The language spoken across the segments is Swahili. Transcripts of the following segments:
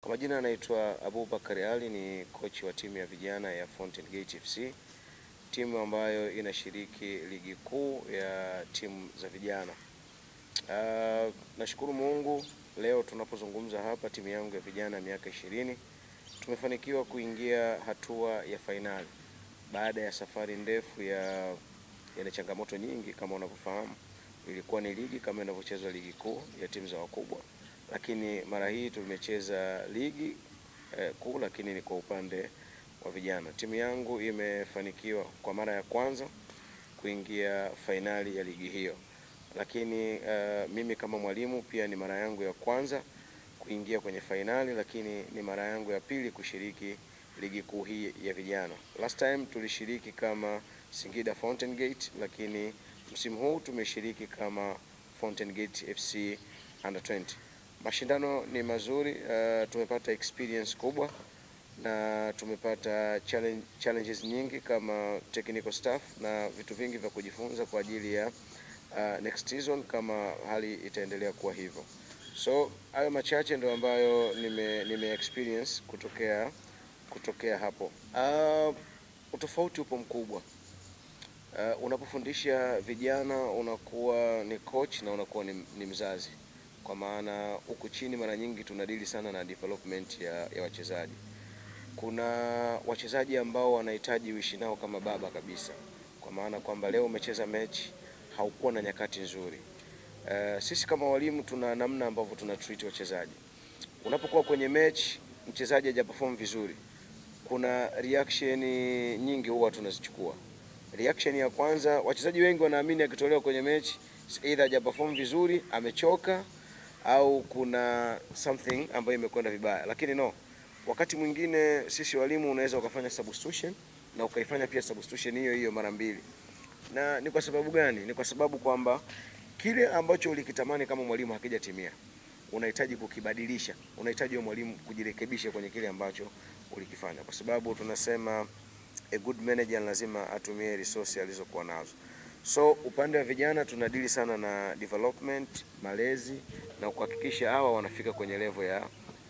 Kwa majina anaitwa Abubakar Ali, ni coach wa timu ya vijana ya Fountain Gate FC, timu ambayo inashiriki ligi kuu ya timu za vijana. Nashukuru Mungu, leo tunapozungumza hapa, timu yangu ya vijana ya miaka 20 tumefanikiwa kuingia hatua ya fainali baada ya safari ndefu ya changamoto nyingi. Kama unavyofahamu, ilikuwa ni ligi kama inavyochezwa ligi kuu ya timu za wakubwa, lakini mara hii tumecheza ligi kuu, lakini ni kwa upande wa vijana. Timu yangu imefanikiwa kwa mara ya kwanza kuingia fainali ya ligi hiyo, lakini mimi kama mwalimu pia ni mara yangu ya kwanza kuingia kwenye fainali, lakini ni mara yangu ya pili kushiriki ligi kuu hii ya vijana. Last time tulishiriki kama Singida Fountain Gate, lakini msimu huu tumeshiriki kama Fountain Gate FC Under 20. Mashindano ni mazuri, tumepata experience kubwa na tumepata challenges nyingi kama technical staff na vitu vingi vya kujifunza kwa ajili ya next season kama hali itaendelea kuwa hivyo. So hayo machache ndio ambayo nime experience kutokea hapo. Utofauti upo mkubwa. Unapofundisha vijana unakuwa ni coach na unakuwa ni mzazi, kwa maana huku chini mara nyingi tunadili sana na development ya wachezaji. Kuna wachezaji ambao wanahitaji uishi nao kama baba kabisa, kwa maana kwamba leo umecheza mechi haukuwa na nyakati nzuri. Sisi kama walimu tuna namna ambavyo tunatreat wachezaji. Unapokuwa kwenye mechi mchezaji hajaperform vizuri, kuna reaction nyingi huwa tunazichukua. Reaction ya kwanza, wachezaji wengi wanaamini akitolewa kwenye mechi either hajaperform vizuri, amechoka, au kuna something ambayo imekwenda vibaya. Lakini no, wakati mwingine sisi walimu unaweza ukafanya substitution na ukaifanya pia substitution hiyo hiyo mara mbili. Na ni kwa sababu gani? Ni kwa sababu kwamba kile ambacho ulikitamani kama mwalimu hakijatimia, unahitaji kukibadilisha, unahitaji mwalimu kujirekebisha kwenye kile ambacho ulikifanya, kwa sababu tunasema a good manager lazima atumie resources alizokuwa nazo. So upande wa vijana tunadili sana na development, malezi na kuhakikisha hawa wanafika kwenye level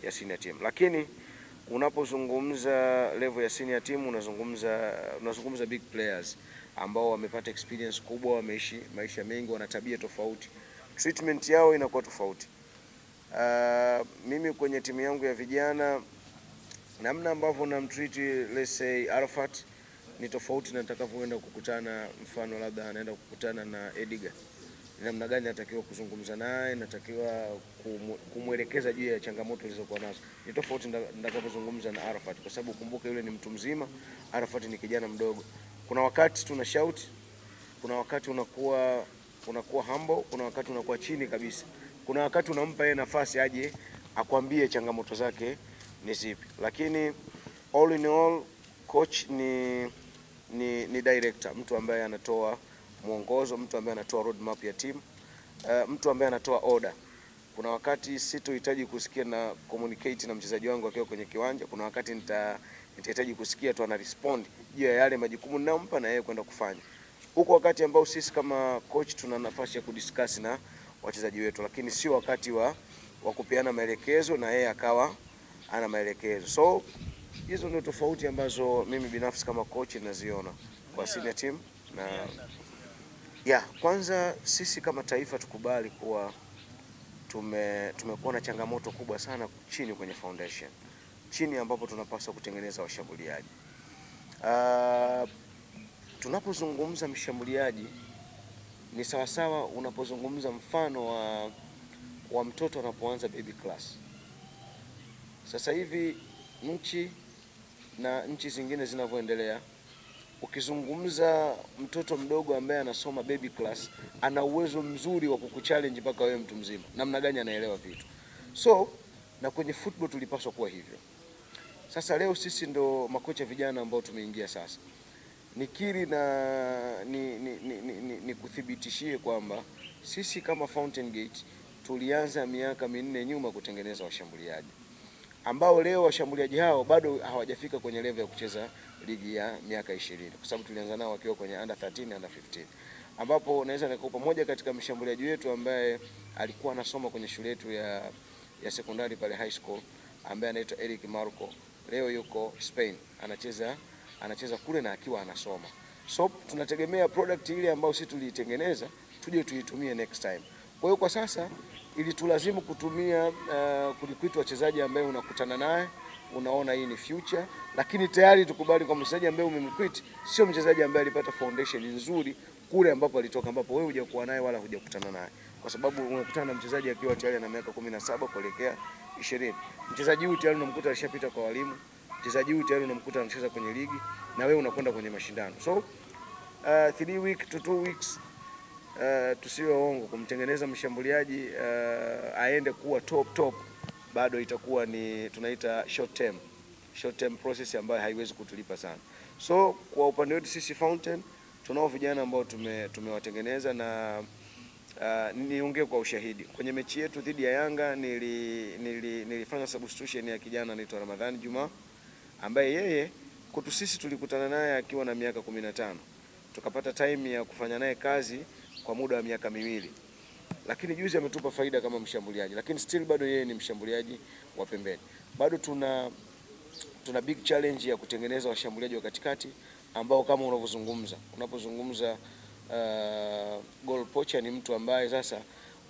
ya senior team. Lakini unapozungumza level ya senior team unazungumza big players ambao wamepata experience kubwa, wameishi maisha mengi, wana tabia tofauti. Treatment yao inakuwa tofauti. Mimi kwenye timu yangu ya vijana, namna ambavyo namtreat let's say Arafat ni tofauti na nitakavyoenda kukutana, mfano labda anaenda kukutana na Edgar. Namna gani natakiwa kuzungumza naye, natakiwa kumwelekeza juu ya changamoto zilizokuwa nazo. Ni tofauti nitakapozungumza na Arafat, kwa sababu kumbuka yule ni mtu mzima, Arafat ni kijana mdogo. Kuna wakati tuna shout, kuna wakati unakuwa humble, kuna wakati unakuwa chini kabisa. Kuna wakati unampa yeye nafasi aje akwambie changamoto zake ni zipi. Lakini all in all, coach ni director, mtu ambaye anatoa mwongozo, mtu ambaye anatoa roadmap ya team, mtu ambaye anatoa order. Kuna wakati sitohitaji kusikia na communicate na mchezaji wangu akiwa kwenye kiwanja, kuna wakati nitahitaji kusikia tu ana respond juu ya yale majukumu ninayompa na yeye kwenda kufanya. Huko wakati ambao sisi kama coach tuna nafasi ya kudiscuss na wachezaji wetu, lakini sio wakati wa kupeana maelekezo na yeye akawa ana maelekezo. So hizo ndio tofauti ambazo mimi binafsi kama coach naziona kwa senior team. Na kwanza sisi kama taifa tukubali kuwa tumekuwa na changamoto kubwa sana chini kwenye foundation, chini ambapo tunapaswa kutengeneza washambuliaji. Tunapozungumza mshambuliaji ni sawasawa unapozungumza mfano wa mtoto anapoanza baby class. Sasa hivi nchi zingine zinavyoendelea, ukizungumza mtoto mdogo ambaye anasoma baby class, ana uwezo mzuri wa kukuchallenge mpaka wewe mtu mzima, namna gani anaelewa vitu. So na kwenye football tulipaswa kuwa hivyo. Sasa leo sisi ndo makocha vijana ambao tumeingia sasa, nikiri na nikuthibitishie kwamba sisi kama Fountain Gate tulianza miaka 4 nyuma kutengeneza washambuliaji ambao leo washambuliaji hao bado hawajafika kwenye level ya kucheza ligi ya miaka 20, kwa sababu tulianza nao wakiwa kwenye under 13, under 15, ambapo naweza nikupa moja katika mshambuliaji wetu ambaye alikuwa anasoma kwenye shule yetu ya sekondari pale high school, ambaye anaitwa Eric Marco, leo yuko Spain, anacheza kule na akiwa anasoma. So tunategemea product ile ambayo sisi tuliitengeneza tuje tuitumie next time. Kwa hiyo kwa sasa ili tulazimu kutumia kulikwita wachezaji ambaye unakutana naye unaona hii ni future, lakini tayari tukubali kwa mchezaji ambaye umemquit sio mchezaji ambaye alipata foundation nzuri kule ambapo alitoka, ambapo wewe hujakuwa naye wala hujakutana naye, kwa sababu unakutana na mchezaji akiwa tayari ana miaka 17 kuelekea 20. Mchezaji huyu tayari unamkuta alishapita kwa walimu, mchezaji huyu tayari unamkuta anacheza kwenye ligi na wewe unakwenda kwenye mashindano. So 3 weeks to 2 weeks tusiwe waongo, kumtengeneza mshambuliaji aende kuwa top bado itakuwa ni tunaita short term process ambayo haiwezi kutulipa sana. So kwa upande wetu sisi Fountain tunao vijana ambao tumewatengeneza na niongee kwa ushahidi. Kwenye mechi yetu dhidi ya Yanga nilifanya substitution ya kijana anaitwa Ramadhani Juma, ambaye yeye kwetu sisi tulikutana naye akiwa na miaka 15. Tukapata time ya kufanya naye kazi kwa muda wa miaka 2. Lakini juzi ametupa faida kama mshambuliaji, lakini still bado yeye ni mshambuliaji wa pembeni. Bado tuna big challenge ya kutengeneza washambuliaji wa katikati ambao kama unapozungumza goal poacher ni mtu ambaye sasa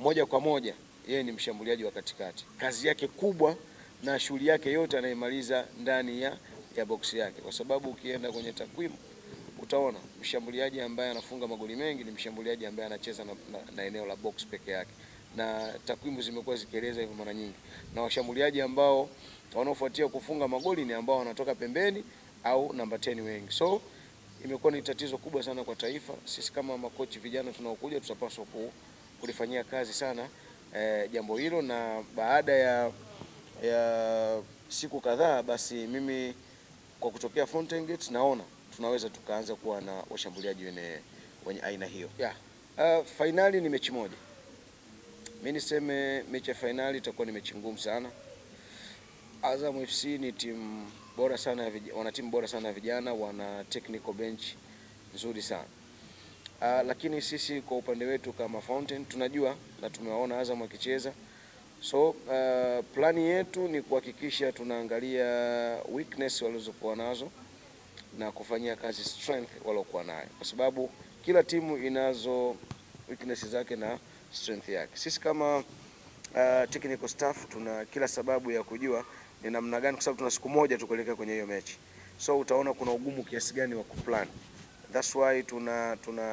moja kwa moja yeye ni mshambuliaji wa katikati. Kazi yake kubwa na shughuli yake yote anaimaliza ndani ya box yake, kwa sababu ukienda kwenye takwimu utaona mshambuliaji ambaye anafunga magoli mengi ni mshambuliaji ambaye anacheza na eneo la box peke yake, na takwimu zimekuwa zikieleza hivyo mara nyingi. Na washambuliaji ambao wanaofuatia kufunga magoli ni ambao wanatoka pembeni au namba 10 wengi. So imekuwa ni tatizo kubwa sana kwa taifa. Sisi kama makochi vijana tunaokuja tutapaswa kulifanyia kazi sana jambo hilo, na baada ya siku kadhaa basi mimi kwa kutokea Fountain Gate naona tunaweza tukaanza kuwa na washambuliaji wenye aina hiyo. Finali ni mechi moja. Mimi niseme mechi ya finali itakuwa ni mechi ngumu sana. Azam FC ni timu bora sana, wana timu bora sana ya vijana, wana technical bench nzuri sana. Lakini sisi kwa upande wetu kama Fountain tunajua na tumewaona Azam wakicheza. So plani yetu ni kuhakikisha tunaangalia weakness walizokuwa nazo na kufanyia kazi strength waliokuwa nayo, kwa sababu kila timu inazo weakness zake na strength yake. Sisi kama technical staff tuna kila sababu ya kujua ni namna gani, kwa sababu tuna siku moja tu kuelekea kwenye hiyo mechi. So utaona kuna ugumu kiasi gani wa kuplan. That's why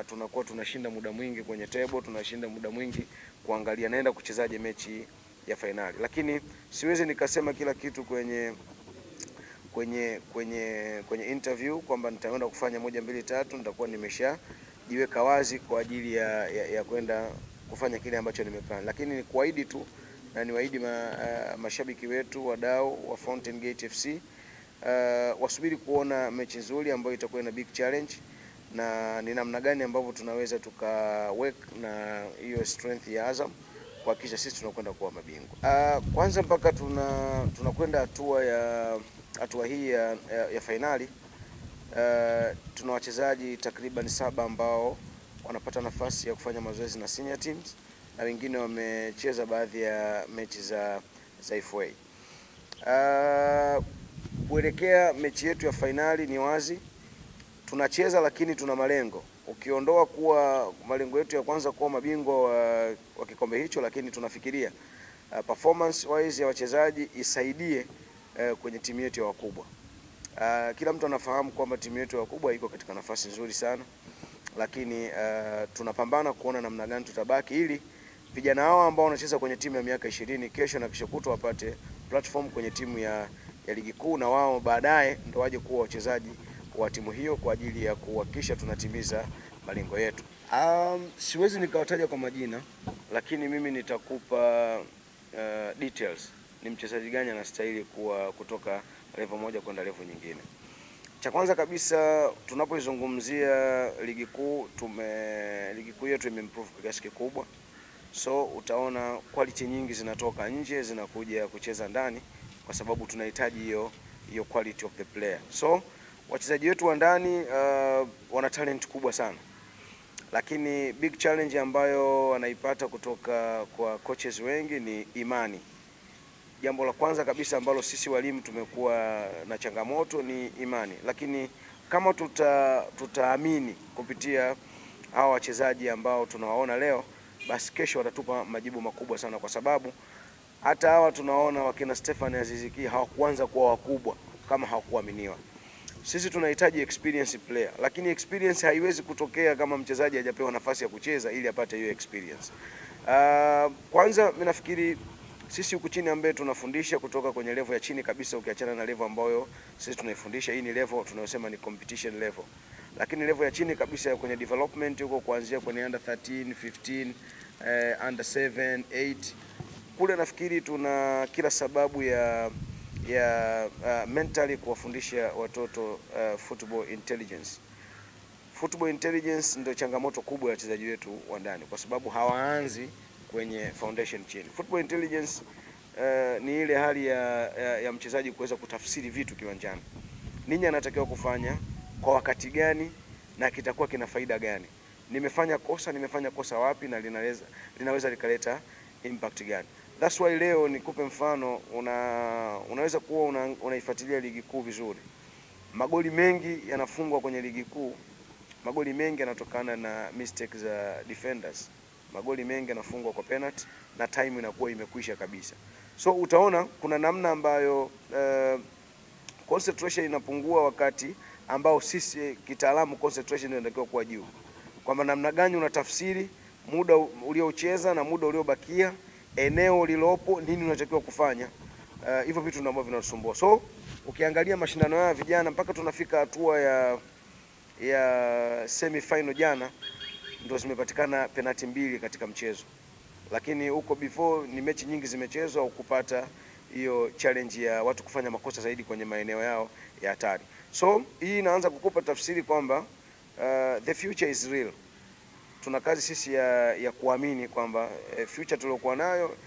tunakuwa tunashinda muda mwingi kwenye table, tunashinda muda mwingi kuangalia naenda kuchezaje mechi ya finali. Lakini siwezi nikasema kila kitu kwenye interview kwamba nitaenda kufanya 1 2 3, nitakuwa nimeshajiweka wazi kwa ajili ya kwenda kufanya kile ambacho nimeplan. Lakini ni kuahidi tu na niwaahidi mashabiki wetu, wadau wa Fountain Gate FC wasubiri kuona mechi nzuri ambayo itakuwa na big challenge, na ni namna gani ambavyo tunaweza work na hiyo strength ya Azam kuhakikisha sisi tunakwenda kuwa mabingwa. Kwanza mpaka tunakwenda hatua hii ya finali, tuna wachezaji takriban 7 ambao wanapata nafasi ya kufanya mazoezi na senior teams, na wengine wamecheza baadhi ya mechi za FA. Kuelekea mechi yetu ya finali ni wazi tunacheza, lakini tuna malengo. Ukiondoa kuwa malengo yetu ya kwanza kuwa mabingwa wa kikombe hicho, lakini tunafikiria performance wise ya wachezaji isaidie kwenye timu yetu ya wakubwa. Kila mtu anafahamu kwamba timu yetu ya wakubwa iko katika nafasi nzuri sana, lakini tunapambana kuona namna gani tutabaki ili vijana hao ambao wanacheza kwenye timu ya miaka 20 kesho na kesho kutwa wapate platform kwenye timu ya ligi kuu, na wao baadaye ndio waje kuwa wachezaji wa timu hiyo kwa ajili ya kuhakikisha tunatimiza malengo yetu. Siwezi nikawataja kwa majina, lakini mimi nitakupa details ni mchezaji gani anastahili kutoka level moja kwenda level nyingine. Cha kwanza kabisa tunapoizungumzia ligi kuu, ligi kuu yetu imeimprove kwa kiasi kikubwa. So utaona quality nyingi zinatoka nje zinakuja kucheza ndani, kwa sababu tunahitaji hiyo quality of the player. So wachezaji wetu wa ndani wana talent kubwa sana, lakini big challenge ambayo wanaipata kutoka kwa coaches wengi ni imani. jambo la kwanza kabisa ambalo sisi walimu tumekuwa na changamoto ni imani, lakini kama tutaamini kupitia hawa wachezaji ambao tunawaona leo, basi kesho watatupa majibu makubwa sana, kwa sababu hata hawa tunaona wakina Stefan Aziz Ki hawakuanza kuwa wakubwa kama hawakuaminiwa. Sisi tunahitaji experience player, lakini experience haiwezi kutokea kama mchezaji hajapewa nafasi ya kucheza ili apate hiyo experience. Kwanza mimi nafikiri sisi huku chini ambaye tunafundisha kutoka kwenye level ya chini kabisa, ukiachana na level ambayo sisi tunaifundisha, hii ni level tunayosema ni competition level. Lakini level ya chini kabisa kwenye development huko, kuanzia kwenye under 13, 15, under 7, 8, kule nafikiri tuna kila sababu ya mentally kuwafundisha watoto football intelligence. Football intelligence ndio changamoto kubwa ya wachezaji wetu wa ndani, kwa sababu hawaanzi kwenye foundation chini. Football intelligence ni ile hali ya mchezaji kuweza kutafsiri vitu kiwanjani. Nini anatakiwa kufanya kwa wakati gani na kitakuwa kina faida gani? Nimefanya kosa wapi na linaweza likaleta impact gani? That's why leo nikupe mfano, unaweza kuwa unaifuatilia ligi kuu vizuri. Magoli mengi yanafungwa kwenye ligi kuu. Magoli mengi yanatokana na mistakes za defenders. Magoli mengi yanafungwa kwa penalty na time inakuwa imekwisha kabisa. So utaona kuna namna ambayo concentration inapungua, wakati ambao sisi kitaalamu concentration inatakiwa kuwa juu. Kwa namna gani unatafsiri muda uliocheza na muda uliobakia, eneo lilopo, nini unatakiwa kufanya. Hivyo vitu ndio ambavyo vinatusumbua. So ukiangalia mashindano ya vijana mpaka tunafika hatua ya semi final, jana ndio zimepatikana penalty 2 katika mchezo, lakini huko before ni mechi nyingi zimechezwa au kupata hiyo challenge ya watu kufanya makosa zaidi kwenye maeneo yao ya hatari. So hii inaanza kukupa tafsiri kwamba the future is real. Tuna kazi sisi ya kuamini kwamba future tuliokuwa nayo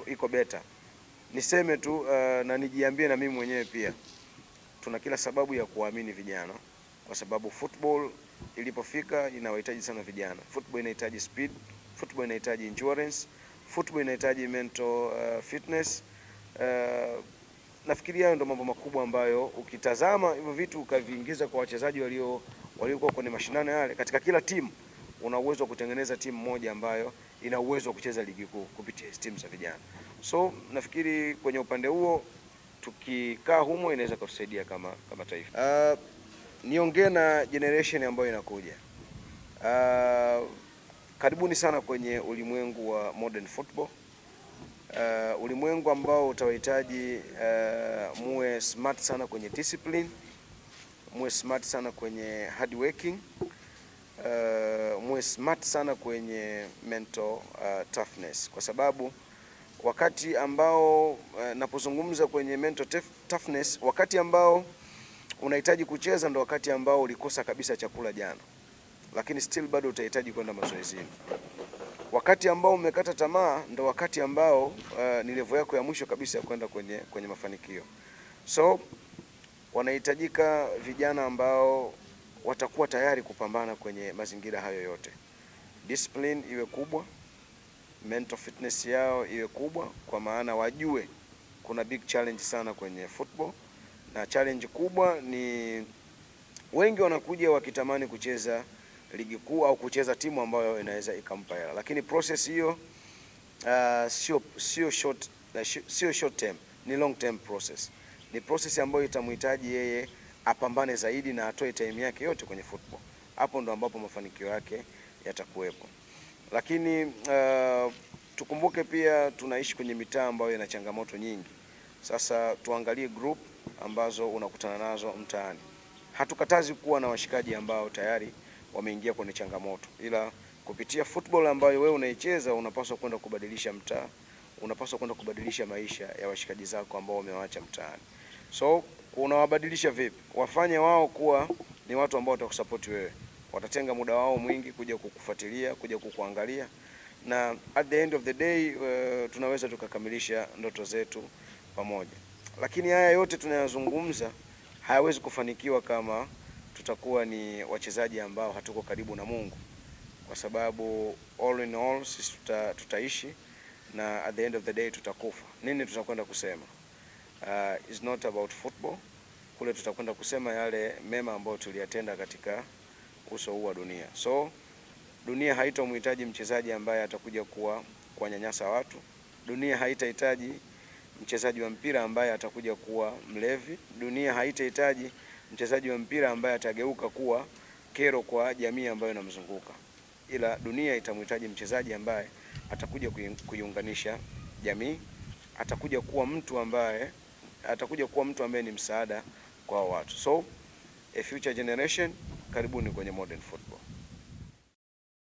iko better. Niseme tu na nijiambie na mimi mwenyewe pia, tuna kila sababu ya kuamini vijana, kwa sababu football ilipofika inawahitaji sana vijana. Football inahitaji speed, football inahitaji endurance, football inahitaji mental fitness. Nafikiri hayo ndio mambo makubwa ambayo ukitazama hivyo vitu ukaviingiza kwa wachezaji waliokuwa kwenye mashindano yale, katika kila timu una uwezo wa kutengeneza timu moja ambayo ina uwezo wa kucheza ligi kuu kupitia timu za vijana. So nafikiri kwenye upande huo tukikaa humo inaweza kutusaidia kama taifa. Niongee na generation ambayo inakuja. Karibuni sana kwenye ulimwengu wa modern football. Ulimwengu ambao utawahitaji muwe smart sana kwenye discipline, muwe smart sana kwenye hard working, muwe smart sana kwenye mental toughness, kwa sababu wakati ambao napozungumza kwenye mental toughness, wakati ambao unahitaji kucheza ndo wakati ambao ulikosa kabisa chakula jana, lakini still bado utahitaji kwenda mazoezini. Wakati ambao umekata tamaa ndo wakati ambao ni level yako ya mwisho kabisa kwenda kwenye mafanikio. So wanahitajika vijana ambao watakuwa tayari kupambana kwenye mazingira hayo yote. Discipline iwe kubwa, mental fitness yao iwe kubwa, kwa maana wajue kuna big challenge sana kwenye football, na challenge kubwa ni wengi wanakuja wakitamani kucheza ligi kuu au kucheza timu ambayo inaweza ikampa hela, lakini process hiyo sio short term, ni long term process. Ni process ambayo itamhitaji yeye apambane zaidi na atoe time yake yote kwenye football. Hapo ndo ambapo mafanikio yake yatakuwepo. Lakini tukumbuke pia tunaishi kwenye mitaa ambayo ina changamoto nyingi. Sasa tuangalie group ambazo unakutana nazo mtaani. Hatukatazi kuwa na washikaji ambao tayari wameingia kwenye changamoto, ila kupitia football ambayo wewe unaicheza unapaswa kwenda kubadilisha mtaa, unapaswa kwenda kubadilisha maisha ya washikaji zako ambao wamewaacha mtaani. So unawabadilisha vipi? Wafanye wao kuwa ni watu ambao watakusupport wewe, watatenga muda wao mwingi kuja kukufuatilia, kuja kukuangalia, na at the end of the day tunaweza tukakamilisha ndoto zetu pamoja. Lakini haya yote tunayozungumza hayawezi kufanikiwa kama tutakuwa ni wachezaji ambao hatuko karibu na Mungu, kwa sababu all in all sisi tutaishi na at the end of the day tutakufa. Nini tutakwenda kusema? Is not about football. Kule tutakwenda kusema yale mema ambayo tuliyatenda katika uso huu wa dunia. So dunia haitomhitaji mchezaji ambaye atakuja kuwanyanyasa watu. Dunia haitahitaji mchezaji wa mpira ambaye atakuja kuwa mlevi. Dunia haitahitaji mchezaji wa mpira ambaye atageuka kuwa kero kwa jamii ambayo inamzunguka. Ila dunia itamhitaji mchezaji ambaye atakuja kuiunganisha jamii, atakuja kuwa mtu ambaye ni msaada kwa watu. So a future generation, karibuni kwenye modern football.